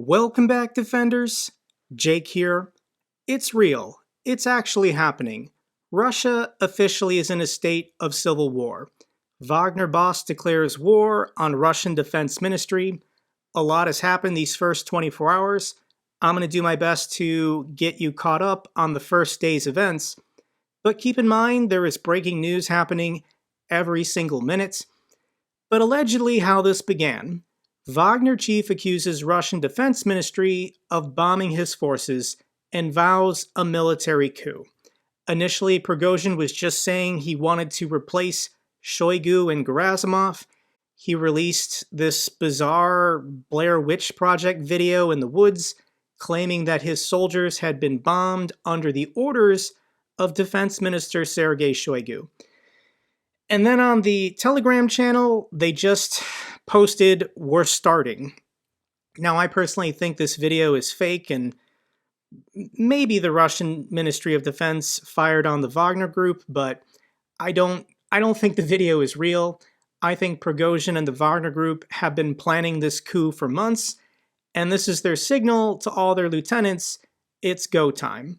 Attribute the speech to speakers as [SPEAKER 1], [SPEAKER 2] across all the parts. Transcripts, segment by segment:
[SPEAKER 1] Welcome back, Defenders. Jake here. It's real. It's actually happening. Russia officially is in a state of civil war. Wagner boss declares war on Russian Defense Ministry. A lot has happened these first 24 hours. I'm going to do my best to get you caught up on the first day's events. But keep in mind, there is breaking news happening every single minute. But allegedly how this began. Wagner chief accuses Russian Defense Ministry of bombing his forces and vows a military coup. Initially, Prigozhin was just saying he wanted to replace Shoigu and Gerasimov. He released this bizarre Blair Witch Project video in the woods, claiming that his soldiers had been bombed under the orders of Defense Minister Sergei Shoigu. And then on the Telegram channel, they just posted, "We're starting." Now, I personally think this video is fake, and maybe the Russian Ministry of Defense fired on the Wagner Group, but I don't think the video is real. I think Prigozhin and the Wagner Group have been planning this coup for months, and this is their signal to all their lieutenants, it's go time.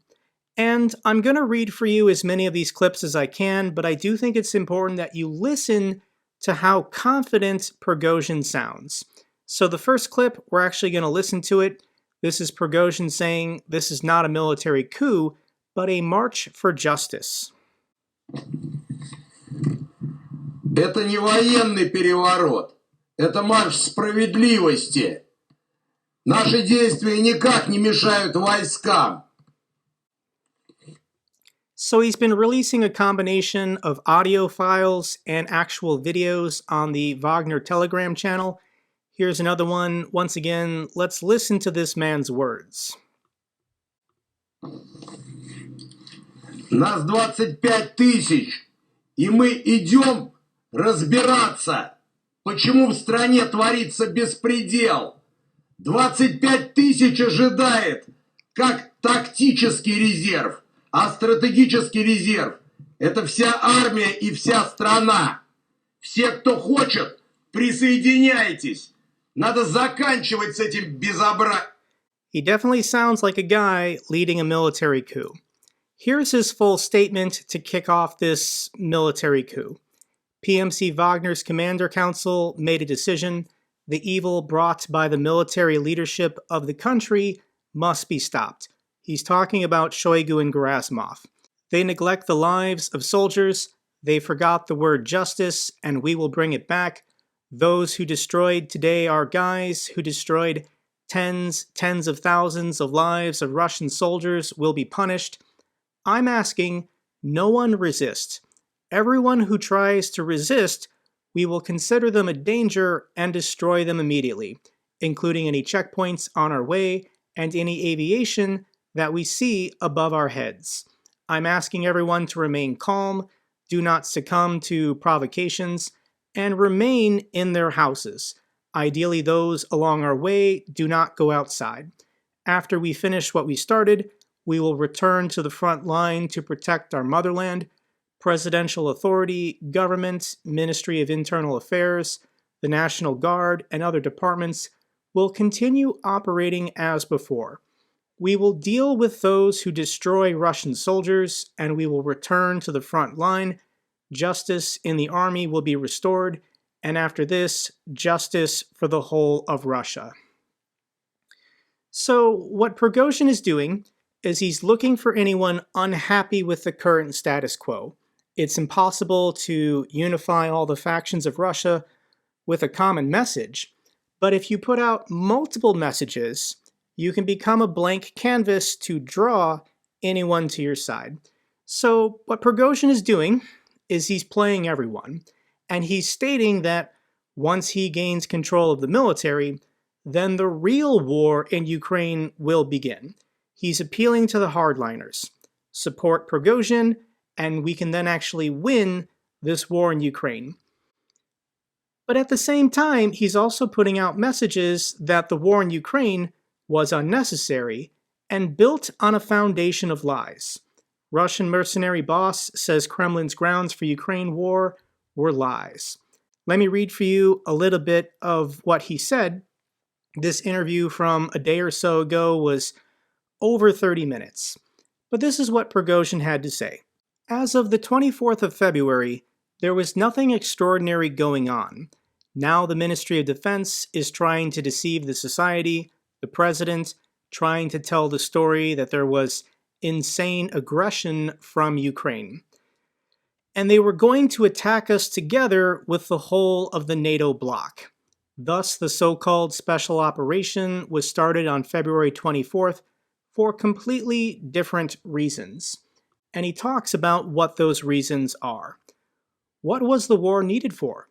[SPEAKER 1] And I'm going to read for you as many of these clips as I can, but I do think it's important that you listen to how confident Prigozhin sounds. So the first clip, we're actually going to listen to it. This is Prigozhin saying this is not a military coup, but a march for justice.
[SPEAKER 2] Это не военный переворот. Это марш справедливости. Наши действия никак не мешают войскам.
[SPEAKER 1] So he's been releasing a combination of audio files and actual videos on the Wagner Telegram channel. Here's another one. Once again, let's listen to this man's words.
[SPEAKER 2] Нас 25 тысяч, и мы идем разбираться, почему в стране творится беспредел. 25 тысяч ожидает, как тактический резерв. А стратегический резерв – это вся армия и вся страна. Все, кто хочет, присоединяйтесь. Надо заканчивать с этим безобразием.
[SPEAKER 1] He definitely sounds like a guy leading a military coup. Here's his full statement to kick off this military coup. PMC Wagner's Commander Council made a decision. The evil brought by the military leadership of the country must be stopped. He's talking about Shoigu and Gerasimov. They neglect the lives of soldiers, they forgot the word justice, and we will bring it back. Those who destroyed today are guys who destroyed tens of thousands of lives of Russian soldiers will be punished. I'm asking, no one resist. Everyone who tries to resist, we will consider them a danger and destroy them immediately, including any checkpoints on our way and any aviation that we see above our heads. I'm asking everyone to remain calm, do not succumb to provocations, and remain in their houses. Ideally, those along our way do not go outside. After we finish what we started, we will return to the front line to protect our motherland. Presidential authority, government, Ministry of Internal Affairs, the National Guard, and other departments will continue operating as before. We will deal with those who destroy Russian soldiers, and we will return to the front line. Justice in the army will be restored, and after this, justice for the whole of Russia. So, what Prigozhin is doing is he's looking for anyone unhappy with the current status quo. It's impossible to unify all the factions of Russia with a common message, but if you put out multiple messages, you can become a blank canvas to draw anyone to your side. So what Prigozhin is doing is he's playing everyone, and he's stating that once he gains control of the military, then the real war in Ukraine will begin. He's appealing to the hardliners. Support Prigozhin, and we can then actually win this war in Ukraine. But at the same time, he's also putting out messages that the war in Ukraine was unnecessary and built on a foundation of lies. Russian mercenary boss says Kremlin's grounds for Ukraine war were lies. Let me read for you a little bit of what he said. This interview from a day or so ago was over 30 minutes. But this is what Prigozhin had to say. As of the 24th of February, there was nothing extraordinary going on. Now the Ministry of Defense is trying to deceive the society, the president, trying to tell the story that there was insane aggression from Ukraine. And they were going to attack us together with the whole of the NATO bloc. Thus, the so-called special operation was started on February 24th for completely different reasons. And he talks about what those reasons are. What was the war needed for?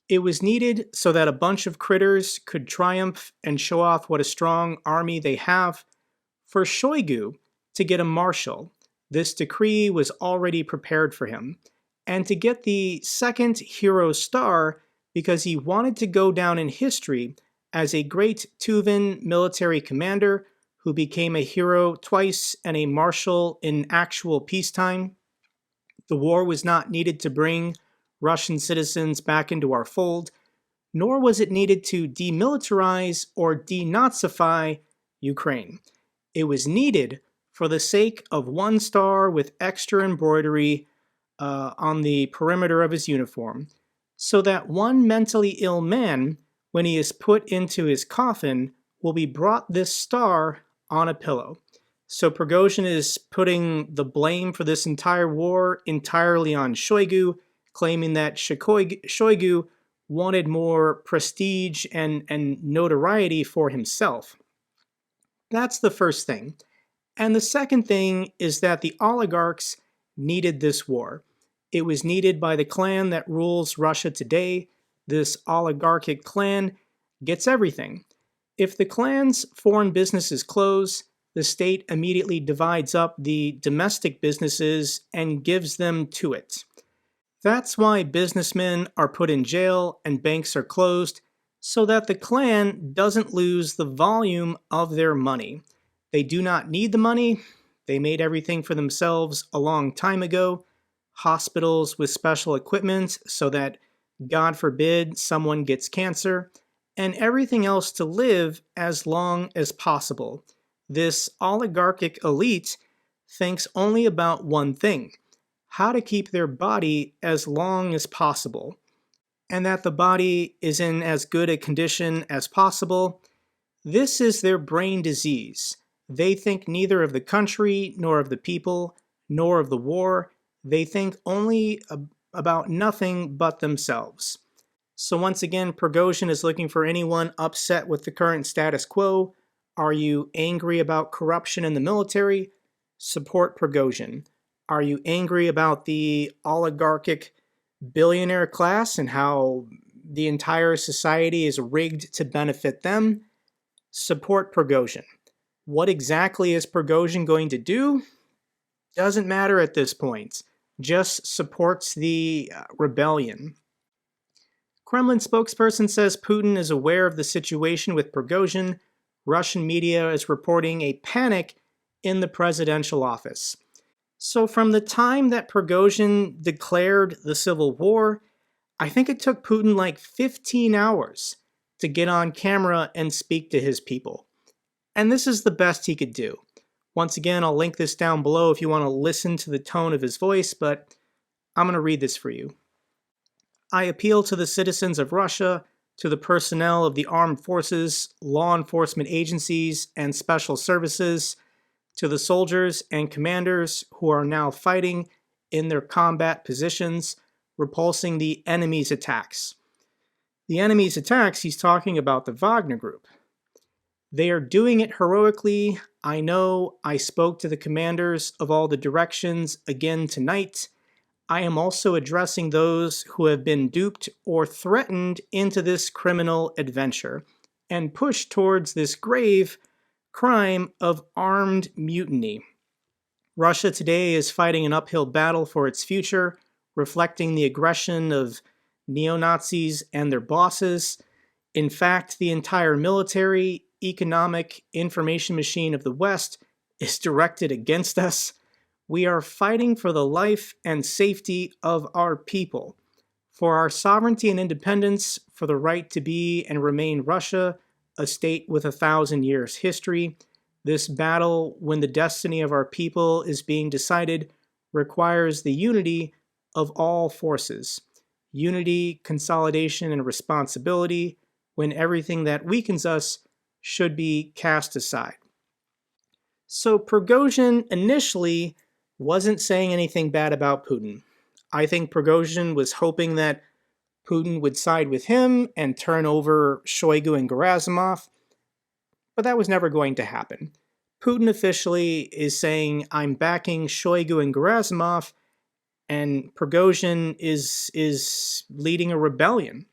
[SPEAKER 1] It was needed so that a bunch of critters could triumph and show off what a strong army they have. For Shoigu to get a marshal, this decree was already prepared for him, and to get the second hero star because he wanted to go down in history as a great Tuvan military commander who became a hero twice and a marshal in actual peacetime. The war was not needed to bring Russian citizens back into our fold, nor was it needed to demilitarize or denazify Ukraine. It was needed for the sake of one star with extra embroidery on the perimeter of his uniform, so that one mentally ill man, when he is put into his coffin, will be brought this star on a pillow. So Prigozhin is putting the blame for this entire war entirely on Shoigu, claiming that Shoigu wanted more prestige and notoriety for himself. That's the first thing. And the second thing is that the oligarchs needed this war. It was needed by the clan that rules Russia today. This oligarchic clan gets everything. If the clan's foreign businesses close, the state immediately divides up the domestic businesses and gives them to it. That's why businessmen are put in jail and banks are closed, so that the clan doesn't lose the volume of their money. They do not need the money. They made everything for themselves a long time ago. Hospitals with special equipment so that, God forbid, someone gets cancer, and everything else to live as long as possible. This oligarchic elite thinks only about one thing: how to keep their body as long as possible, and that the body is in as good a condition as possible. This is their brain disease. They think neither of the country, nor of the people, nor of the war. They think only about nothing but themselves. So once again, Prigozhin is looking for anyone upset with the current status quo. Are you angry about corruption in the military? Support Prigozhin. Are you angry about the oligarchic billionaire class and how the entire society is rigged to benefit them? Support Prigozhin. What exactly is Prigozhin going to do? Doesn't matter at this point. Just supports the rebellion. Kremlin spokesperson says Putin is aware of the situation with Prigozhin. Russian media is reporting a panic in the presidential office. So from the time that Prigozhin declared the civil war, I think it took Putin like 15 hours to get on camera and speak to his people. And this is the best he could do. Once again, I'll link this down below if you want to listen to the tone of his voice, but I'm going to read this for you. I appeal to the citizens of Russia, to the personnel of the armed forces, law enforcement agencies, and special services, to the soldiers and commanders who are now fighting in their combat positions, repulsing the enemy's attacks. The enemy's attacks, he's talking about the Wagner Group. They are doing it heroically. I know. I spoke to the commanders of all the directions again tonight. I am also addressing those who have been duped or threatened into this criminal adventure and pushed towards this grave crime of armed mutiny. Russia today is fighting an uphill battle for its future, reflecting the aggression of neo-Nazis and their bosses. In fact, the entire military, economic, information machine of the West is directed against us. We are fighting for the life and safety of our people, for our sovereignty and independence, for the right to be and remain Russia, a state with 1,000 years history. This battle, when the destiny of our people is being decided, requires the unity of all forces. Unity, consolidation, and responsibility, when everything that weakens us should be cast aside. So Prigozhin initially wasn't saying anything bad about Putin. I think Prigozhin was hoping that Putin would side with him and turn over Shoigu and Gerasimov, but that was never going to happen. Putin officially is saying, I'm backing Shoigu and Gerasimov, and Prigozhin is leading a rebellion.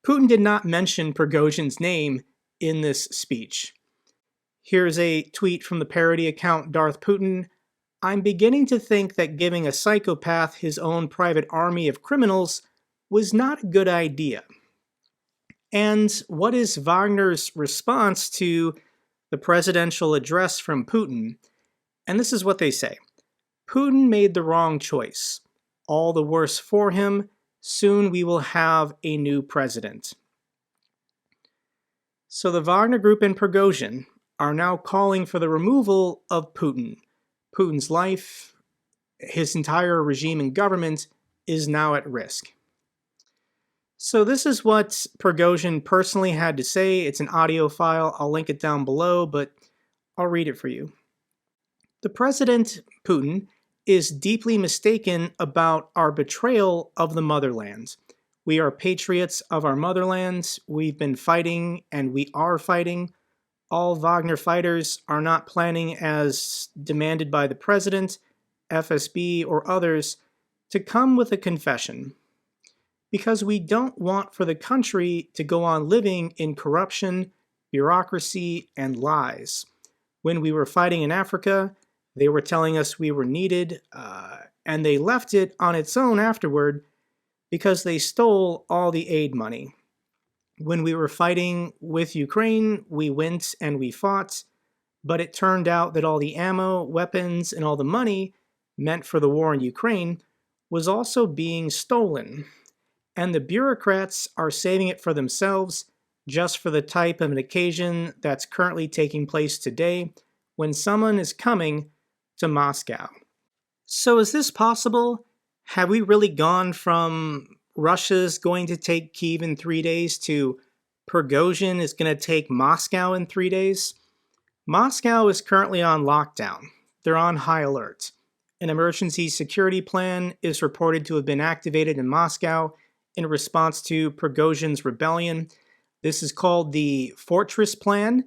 [SPEAKER 1] Putin did not mention Prigozhin's name in this speech. Here's a tweet from the parody account Darth Putin. I'm beginning to think that giving a psychopath his own private army of criminals was not a good idea. And what is Wagner's response to the presidential address from Putin? And this is what they say. Putin made the wrong choice. All the worse for him. Soon we will have a new president. So the Wagner Group and Prigozhin are now calling for the removal of Putin. Putin's life, his entire regime and government, is now at risk. So this is what Prigozhin personally had to say. It's an audio file. I'll link it down below, but I'll read it for you. The President, Putin, is deeply mistaken about our betrayal of the motherland. We are patriots of our motherland. We've been fighting, and we are fighting. All Wagner fighters are not planning, as demanded by the President, FSB, or others, to come with a confession. Because we don't want for the country to go on living in corruption, bureaucracy, and lies. When we were fighting in Africa, they were telling us we were needed, and they left it on its own afterward because they stole all the aid money. When we were fighting with Ukraine, we went and we fought, but it turned out that all the ammo, weapons, and all the money meant for the war in Ukraine was also being stolen. And the bureaucrats are saving it for themselves just for the type of an occasion that's currently taking place today when someone is coming to Moscow. So is this possible? Have we really gone from Russia's going to take Kyiv in 3 days to Prigozhin is going to take Moscow in 3 days? Moscow is currently on lockdown. They're on high alert. An emergency security plan is reported to have been activated in Moscow in response to Prigozhin's rebellion. This is called the Fortress Plan,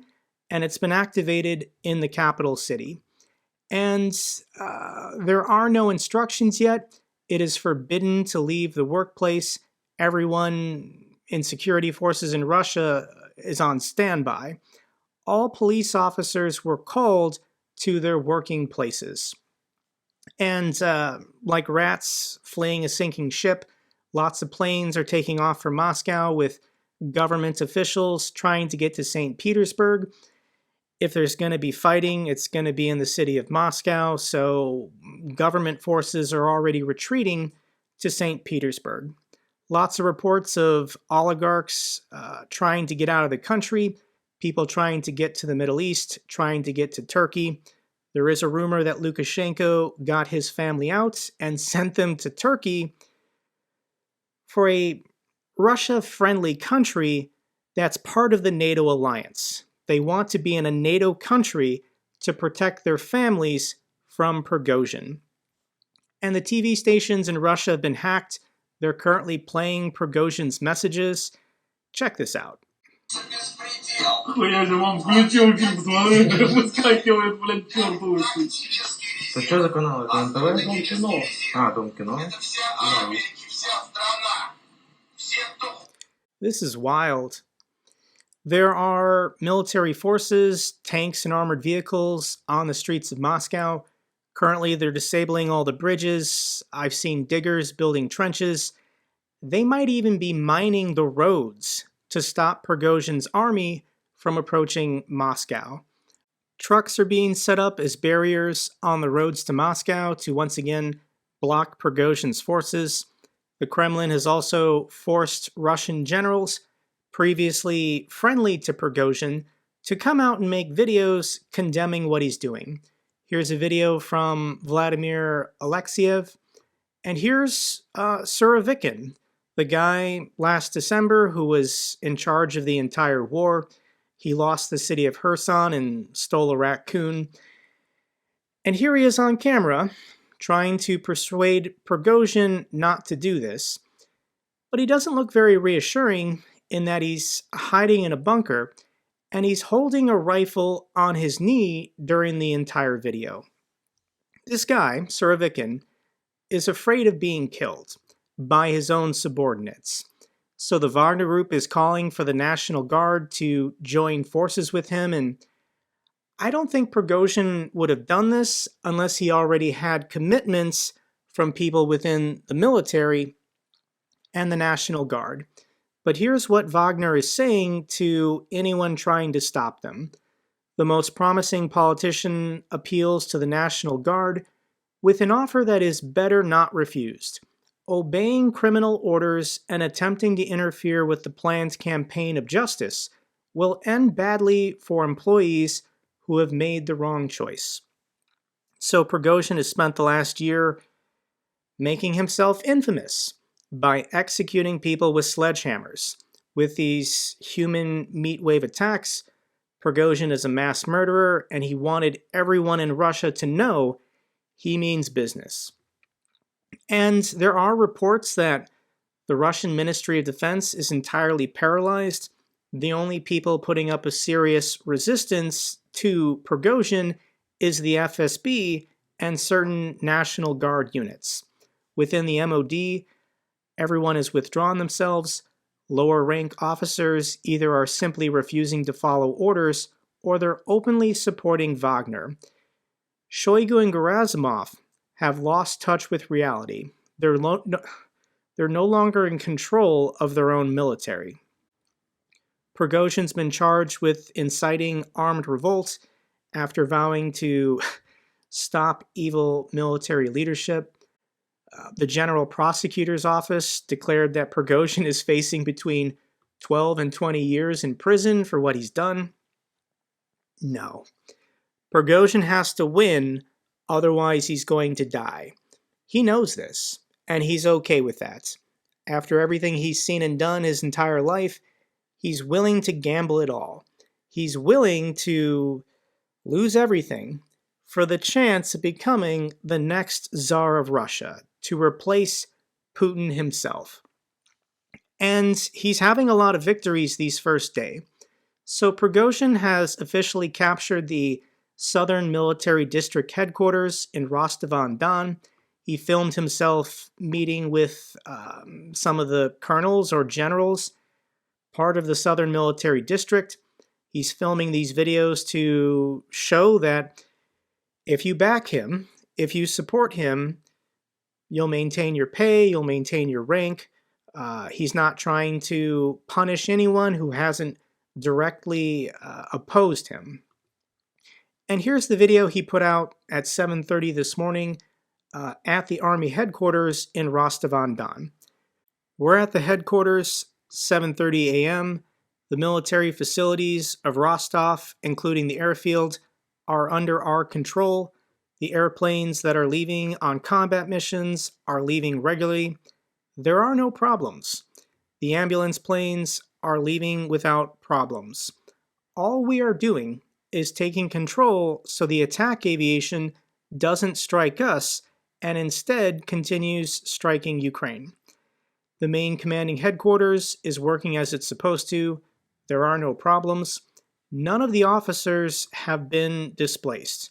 [SPEAKER 1] and it's been activated in the capital city. And there are no instructions yet. It is forbidden to leave the workplace. Everyone in security forces in Russia is on standby. All police officers were called to their working places. And like rats fleeing a sinking ship, lots of planes are taking off from Moscow with government officials trying to get to St. Petersburg. If there's going to be fighting, it's going to be in the city of Moscow, so government forces are already retreating to St. Petersburg. Lots of reports of oligarchs trying to get out of the country, people trying to get to the Middle East, trying to get to Turkey. There is a rumor that Lukashenko got his family out and sent them to Turkey for a Russia-friendly country that's part of the NATO alliance. They want to be in a NATO country to protect their families from Prigozhin. And the TV stations in Russia have been hacked. They're currently playing Prigozhin's messages. Check this out.
[SPEAKER 3] Я же вам включил фильм, смотри, выскакивает, блядь, черт лысый. Это что за канал? Это НТВ? Дом кино. А, Дом кино?
[SPEAKER 1] This is wild. There are military forces, tanks, and armored vehicles on the streets of Moscow. Currently, they're disabling all the bridges. I've seen diggers building trenches. They might even be mining the roads to stop Prigozhin's army from approaching Moscow. Trucks are being set up as barriers on the roads to Moscow to once again block Prigozhin's forces. The Kremlin has also forced Russian generals, previously friendly to Prigozhin, to come out and make videos condemning what he's doing. Here's a video from Vladimir Alexiev, and here's Surovikin, the guy last December who was in charge of the entire war. He lost the city of Kherson and stole a raccoon. And here he is on camera, trying to persuade Prigozhin not to do this. But he doesn't look very reassuring in that he's hiding in a bunker, and he's holding a rifle on his knee during the entire video. This guy, Surovikin, is afraid of being killed by his own subordinates. So the Wagner Group is calling for the National Guard to join forces with him, and I don't think Prigozhin would have done this unless he already had commitments from people within the military and the National Guard. But here's what Wagner is saying to anyone trying to stop them. The most promising politician appeals to the National Guard with an offer that is better not refused. Obeying criminal orders and attempting to interfere with the planned campaign of justice will end badly for employees who have made the wrong choice. So Prigozhin has spent the last year making himself infamous by executing people with sledgehammers. With these human meat wave attacks, Prigozhin is a mass murderer, and he wanted everyone in Russia to know he means business. And there are reports that the Russian Ministry of Defense is entirely paralyzed. The only people putting up a serious resistance to Prigozhin is the FSB and certain National Guard units. Within the MOD, everyone has withdrawn themselves. Lower rank officers either are simply refusing to follow orders or they're openly supporting Wagner. Shoigu and Gerasimov have lost touch with reality. They're no longer in control of their own military. Prigozhin's been charged with inciting armed revolt after vowing to stop evil military leadership. The General Prosecutor's Office declared that Prigozhin is facing between 12 and 20 years in prison for what he's done. No. Prigozhin has to win, otherwise he's going to die. He knows this, and he's okay with that. After everything he's seen and done his entire life, he's willing to gamble it all. He's willing to lose everything for the chance of becoming the next Tsar of Russia, to replace Putin himself. And he's having a lot of victories these first day. So Prigozhin has officially captured the Southern Military District headquarters in Rostov-on-Don. He filmed himself meeting with some of the colonels or generals, part of the Southern Military District. He's filming these videos to show that if you back him, if you support him, you'll maintain your pay, you'll maintain your rank. He's not trying to punish anyone who hasn't directly opposed him. And here's the video he put out at 7:30 this morning at the Army headquarters in Rostov-on-Don. We're at the headquarters, 7:30 a.m. The military facilities of Rostov, including the airfield, are under our control. The airplanes that are leaving on combat missions are leaving regularly. There are no problems. The ambulance planes are leaving without problems. All we are doing is taking control so the attack aviation doesn't strike us and instead continues striking Ukraine. The main commanding headquarters is working as it's supposed to. There are no problems. None of the officers have been displaced.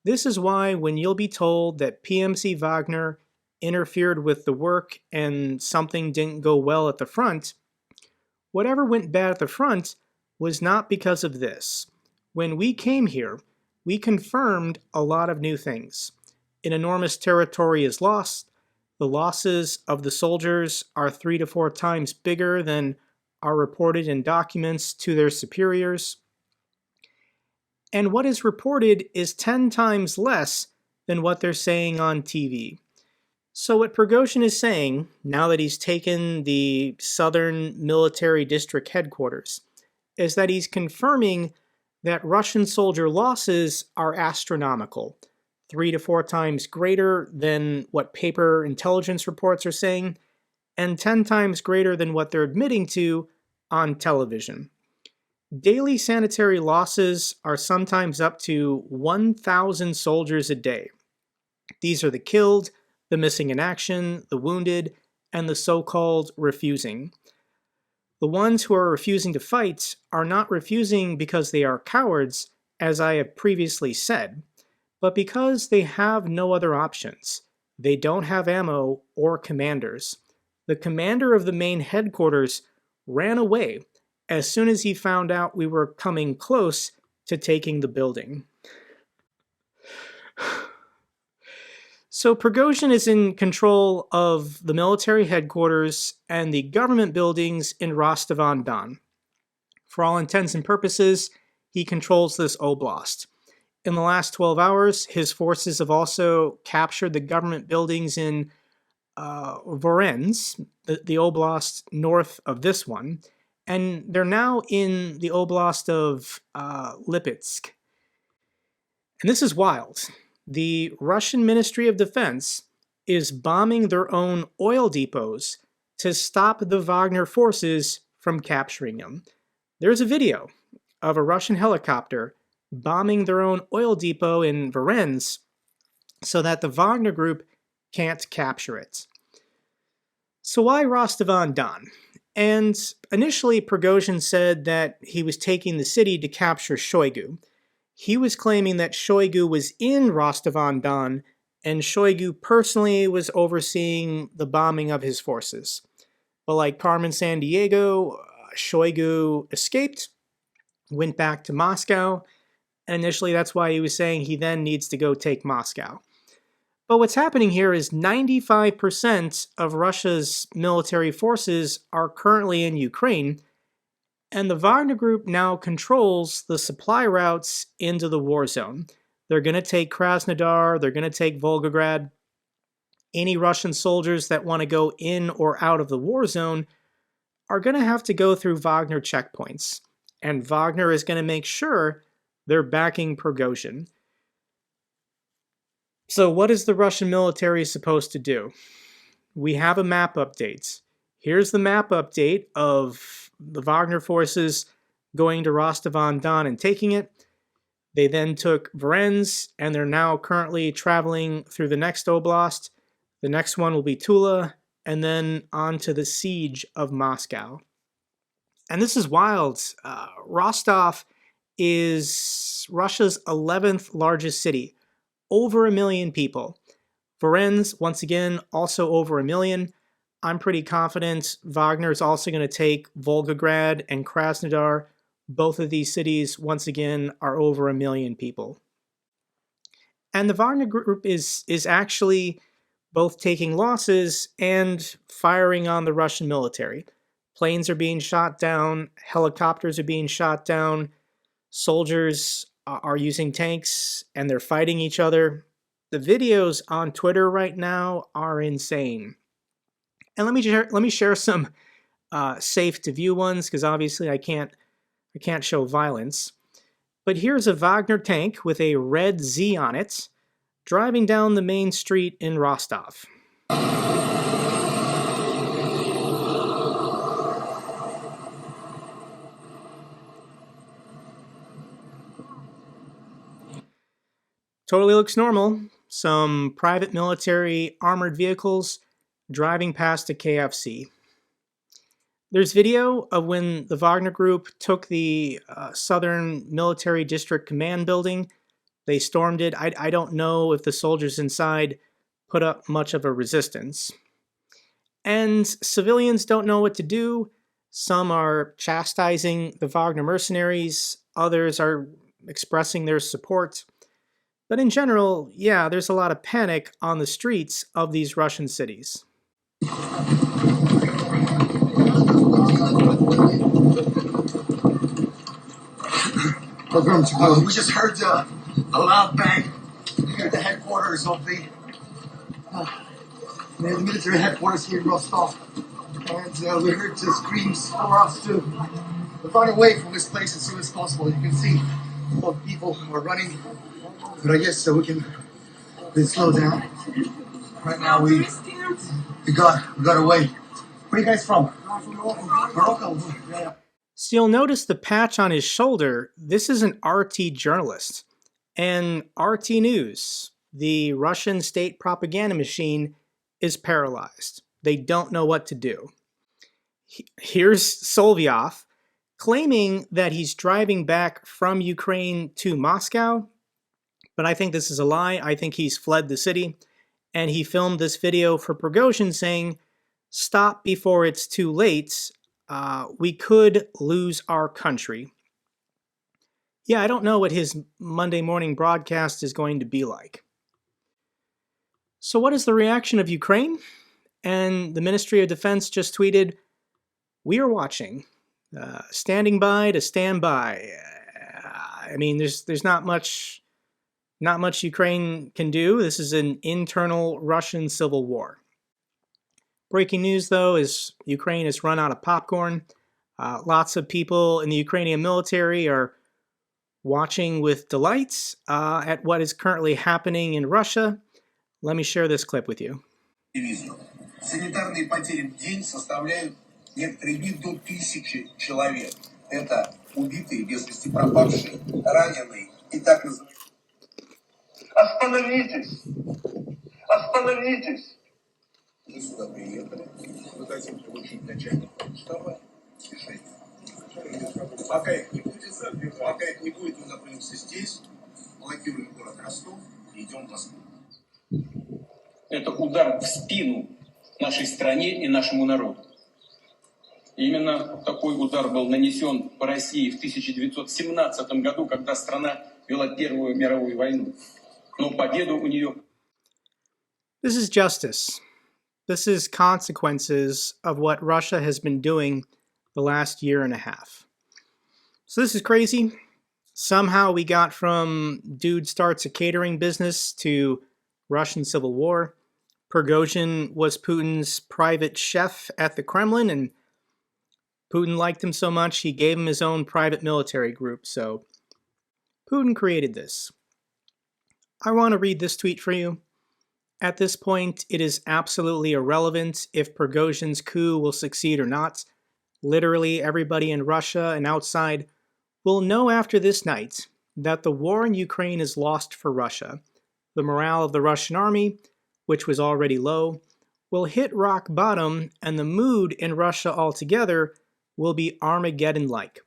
[SPEAKER 1] This is why when you'll be told that PMC Wagner interfered with the work and something didn't go well at the front, whatever went bad at the front was not because of this. When we came here, we confirmed a lot of new things. An enormous territory is lost. The losses of the soldiers are 3 to 4 times bigger than are reported in documents to their superiors. And what is reported is 10 times less than what they're saying on TV. So what Prigozhin is saying, now that he's taken the southern military district headquarters, is that he's confirming that Russian soldier losses are astronomical, 3 to 4 times greater than what paper intelligence reports are saying, and 10 times greater than what they're admitting to on television. Daily sanitary losses are sometimes up to 1,000 soldiers a day. These are the killed, the missing in action, the wounded, and the so-called refusing. The ones who are refusing to fight are not refusing because they are cowards, as I have previously said, but because they have no other options. They don't have ammo or commanders. The commander of the main headquarters ran away as soon as he found out we were coming close to taking the building. So Prigozhin is in control of the military headquarters and the government buildings in Rostov-on-Don. For all intents and purposes, he controls this oblast. In the last 12 hours, his forces have also captured the government buildings in Voronezh, the oblast north of this one, and they're now in the oblast of Lipetsk. And this is wild. The Russian Ministry of Defense is bombing their own oil depots to stop the Wagner forces from capturing them. There's a video of a Russian helicopter bombing their own oil depot in Voronezh so that the Wagner Group can't capture it. So why Rostov-on-Don? And initially Prigozhin said that he was taking the city to capture Shoigu. He was claiming that Shoigu was in Rostov-on-Don and Shoigu personally was overseeing the bombing of his forces. But like Carmen Sandiego, Shoigu escaped, went back to Moscow, and initially that's why he was saying he then needs to go take Moscow. But what's happening here is 95% of Russia's military forces are currently in Ukraine, and the Wagner Group now controls the supply routes into the war zone. They're going to take Krasnodar, they're going to take Volgograd. Any Russian soldiers that want to go in or out of the war zone are going to have to go through Wagner checkpoints, and Wagner is going to make sure they're backing Prigozhin. So what is the Russian military supposed to do? We have a map update. Here's the map update of the Wagner forces going to Rostov-on-Don and taking it. They then took Voronezh, and they're now currently traveling through the next oblast. The next one will be Tula, and then on to the siege of Moscow. And this is wild. Rostov is Russia's 11th largest city. Over 1 million people. Voronezh, once again, also over 1 million. I'm pretty confident Wagner is also going to take Volgograd and Krasnodar. Both of these cities, once again, are over 1 million people. And the Wagner Group is actually both taking losses and firing on the Russian military. Planes are being shot down, helicopters are being shot down, soldiers are using tanks, and they're fighting each other. The videos on Twitter right now are insane. And let me share some safe to view ones, because obviously I can't show violence. But here's a Wagner tank with a red Z on it, driving down the main street in Rostov. Totally looks normal. Some private military armored vehicles driving past a KFC. There's video of when the Wagner Group took the Southern Military District Command building. They stormed it. I don't know if the soldiers inside put up much of a resistance. And civilians don't know what to do. Some are chastising the Wagner mercenaries. Others are expressing their support. But in general, yeah, there's a lot of panic on the streets of these Russian cities.
[SPEAKER 2] We just heard a loud bang near the headquarters of the the military headquarters here in Rostov. And we heard screams for us to run away from this place as soon as possible. You can see a lot of people are running. But I guess we can slow down. Right now we got away. Where are you guys from? Morocco. Yeah.
[SPEAKER 1] So you'll notice the patch on his shoulder. This is an RT journalist. And RT News, the Russian state propaganda machine, is paralyzed. They don't know what to do. Here's Solovyov claiming that he's driving back from Ukraine to Moscow, but I think this is a lie. I think he's fled the city, and he filmed this video for Prigozhin saying, "Stop before it's too late. We could lose our country." Yeah, I don't know what his Monday morning broadcast is going to be like. So what is the reaction of Ukraine? And the Ministry of Defense just tweeted, "We are watching, standing by to stand by." I mean, there's not much Ukraine can do. This is an internal Russian civil war. Breaking news, though, is Ukraine has run out of popcorn. Lots of people in the Ukrainian military are watching with delight at what is currently happening in Russia. Let me share this clip with you.
[SPEAKER 4] Санитарные потери в день составляют некоторые дни до 1000 человек. Это убитые, без вести пропавшие, раненые и так называемые. Остановитесь! Остановитесь! Мы сюда приехали, пытаемся получить начальника штаба. Пока их не будет, мы находимся здесь, блокируем город Ростов и идем в Москву.
[SPEAKER 5] Это удар в спину нашей стране и нашему народу. Именно такой удар был нанесен по России в 1917 году, когда страна вела Первую мировую войну. Но победу у нее...
[SPEAKER 1] This is justice. This is consequences of what Russia has been doing the last year and a half. So this is crazy. Somehow we got from dude starts a catering business to Russian civil war. Prigozhin was Putin's private chef at the Kremlin, and Putin liked him so much he gave him his own private military group. So Putin created this. I want to read this tweet for you. At this point, it is absolutely irrelevant if Prigozhin's coup will succeed or not. Literally everybody in Russia and outside will know after this night that the war in Ukraine is lost for Russia. The morale of the Russian army, which was already low, will hit rock bottom, and the mood in Russia altogether will be Armageddon-like.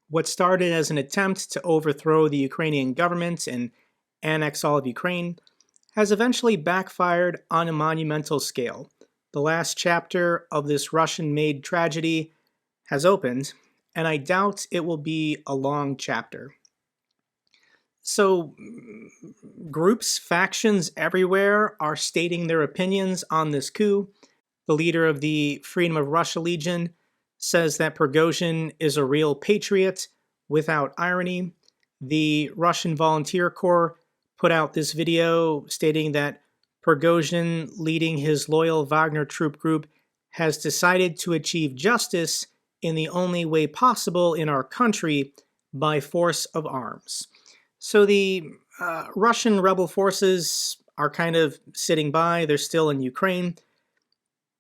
[SPEAKER 1] What started as an attempt to overthrow the Ukrainian government and annex all of Ukraine has eventually backfired on a monumental scale. The last chapter of this Russian-made tragedy has opened, and I doubt it will be a long chapter. So, groups, factions everywhere are stating their opinions on this coup. The leader of the Freedom of Russia Legion says that Prigozhin is a real patriot without irony. The Russian Volunteer Corps put out this video stating that Prigozhin, leading his loyal Wagner troop group, has decided to achieve justice in the only way possible in our country, by force of arms. So the Russian rebel forces are kind of sitting by. They're still in Ukraine.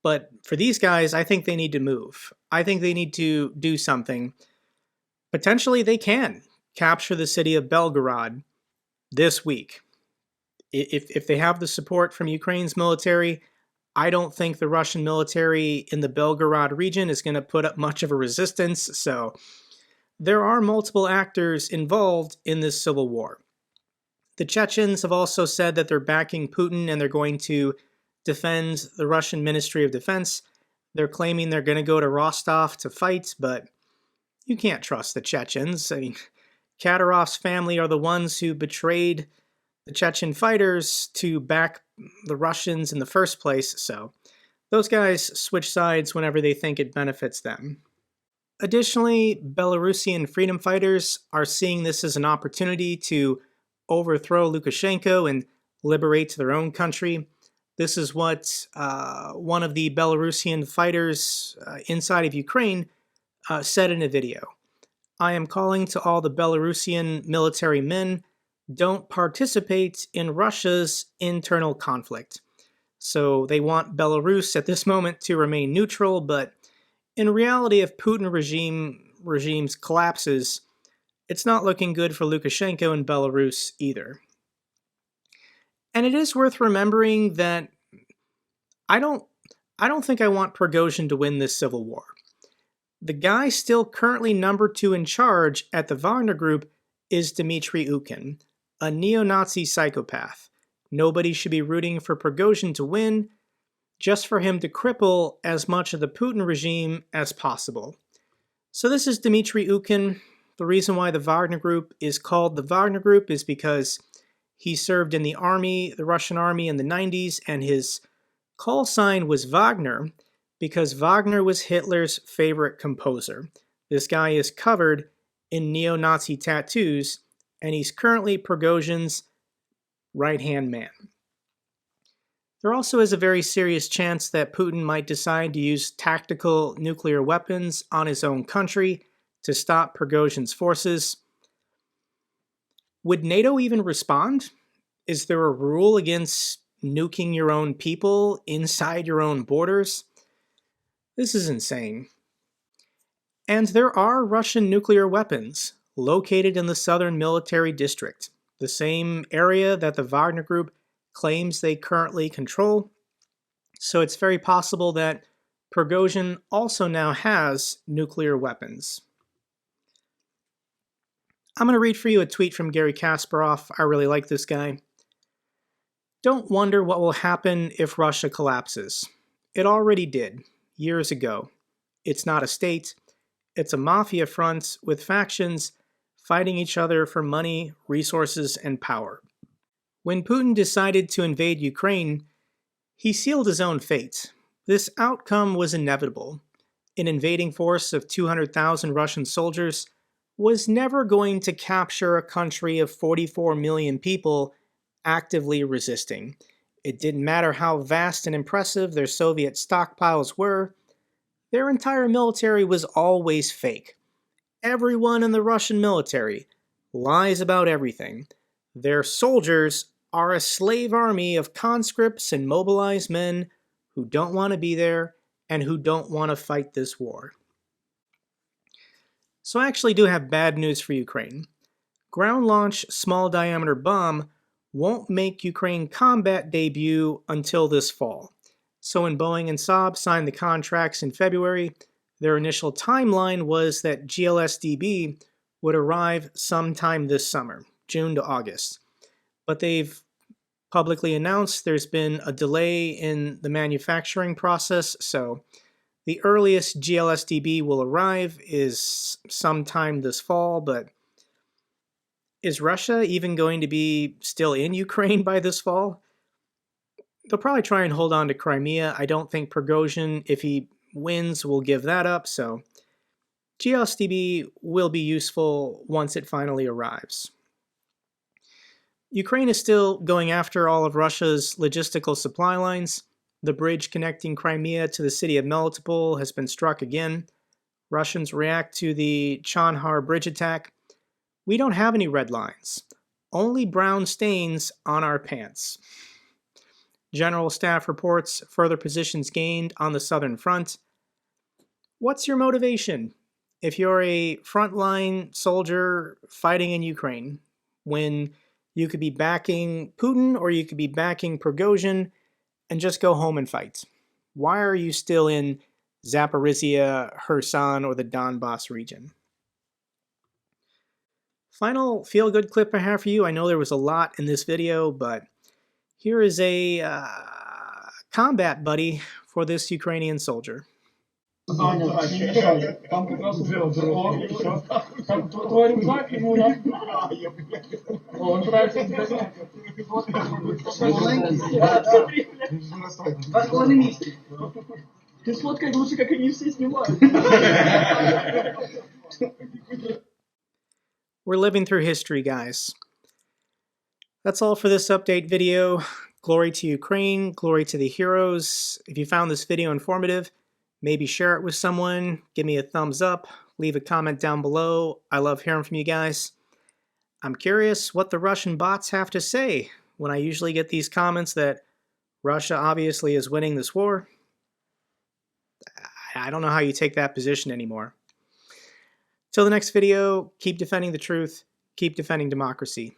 [SPEAKER 1] But for these guys, I think they need to move. I think they need to do something. Potentially they can capture the city of Belgorod this week. If they have the support from Ukraine's military, I don't think the Russian military in the Belgorod region is going to put up much of a resistance. So there are multiple actors involved in this civil war. The Chechens have also said that they're backing Putin and they're going to defend the Russian Ministry of Defense. They're claiming they're going to go to Rostov to fight, but you can't trust the Chechens. I mean, Kadyrov's family are the ones who betrayed the Chechen fighters to back the Russians in the first place, so those guys switch sides whenever they think it benefits them. Additionally, Belarusian freedom fighters are seeing this as an opportunity to overthrow Lukashenko and liberate their own country. This is what one of the Belarusian fighters inside of Ukraine said in a video. I am calling to all the Belarusian military men, don't participate in Russia's internal conflict. So they want Belarus at this moment to remain neutral, but in reality, if Putin regimes collapses, it's not looking good for Lukashenko and Belarus either. And it is worth remembering that I don't think I want Prigozhin to win this civil war. The guy still currently number 2 in charge at the Wagner Group is Dimitri Uchen, a neo-Nazi psychopath. Nobody should be rooting for Prigozhin to win, just for him to cripple as much of the Putin regime as possible. So this is Dimitri Uchen. The reason why the Wagner Group is called the Wagner Group is because he served in the army, the Russian army in the 90s, and his call sign was Wagner because Wagner was Hitler's favorite composer. This guy is covered in neo-Nazi tattoos, and he's currently Prigozhin's right-hand man. There also is a very serious chance that Putin might decide to use tactical nuclear weapons on his own country to stop Prigozhin's forces. Would NATO even respond? Is there a rule against nuking your own people inside your own borders? This is insane. And there are Russian nuclear weapons located in the Southern Military District, the same area that the Wagner Group claims they currently control. So it's very possible that Prigozhin also now has nuclear weapons. I'm going to read for you a tweet from Garry Kasparov. I really like this guy. Don't wonder what will happen if Russia collapses. It already did, years ago. It's not a state. It's a mafia front with factions fighting each other for money, resources, and power. When Putin decided to invade Ukraine, he sealed his own fate. This outcome was inevitable. An invading force of 200,000 Russian soldiers was never going to capture a country of 44 million people actively resisting. It didn't matter how vast and impressive their Soviet stockpiles were. Their entire military was always fake. Everyone in the Russian military lies about everything. Their soldiers are a slave army of conscripts and mobilized men who don't want to be there and who don't want to fight this war. So I actually do have bad news for Ukraine. Ground-launch small-diameter bomb won't make Ukraine combat debut until this fall. So when Boeing and Saab signed the contracts in February, their initial timeline was that GLSDB would arrive sometime this summer, June to August. But they've publicly announced there's been a delay in the manufacturing process, so the earliest GLSDB will arrive is sometime this fall, but is Russia even going to be still in Ukraine by this fall? They'll probably try and hold on to Crimea. I don't think Prigozhin, if he wins, will give that up, so GLSDB will be useful once it finally arrives. Ukraine is still going after all of Russia's logistical supply lines. The bridge connecting Crimea to the city of Melitopol has been struck again. Russians react to the Chonhar bridge attack. We don't have any red lines, only brown stains on our pants. General Staff reports further positions gained on the southern front. What's your motivation if you're a frontline soldier fighting in Ukraine when you could be backing Putin or you could be backing Prigozhin and just go home and fight? Why are you still in Zaporizhia, Kherson, or the Donbass region? Final feel-good clip I have for you. I know there was a lot in this video, but here is a combat buddy for this Ukrainian soldier. We're living through history, guys. That's all for this update video. Glory to Ukraine, glory to the heroes. If you found this video informative, maybe share it with someone, give me a thumbs up, leave a comment down below. I love hearing from you guys. I'm curious what the Russian bots have to say when I usually get these comments that Russia obviously is winning this war. I don't know how you take that position anymore. Till the next video, keep defending the truth, keep defending democracy.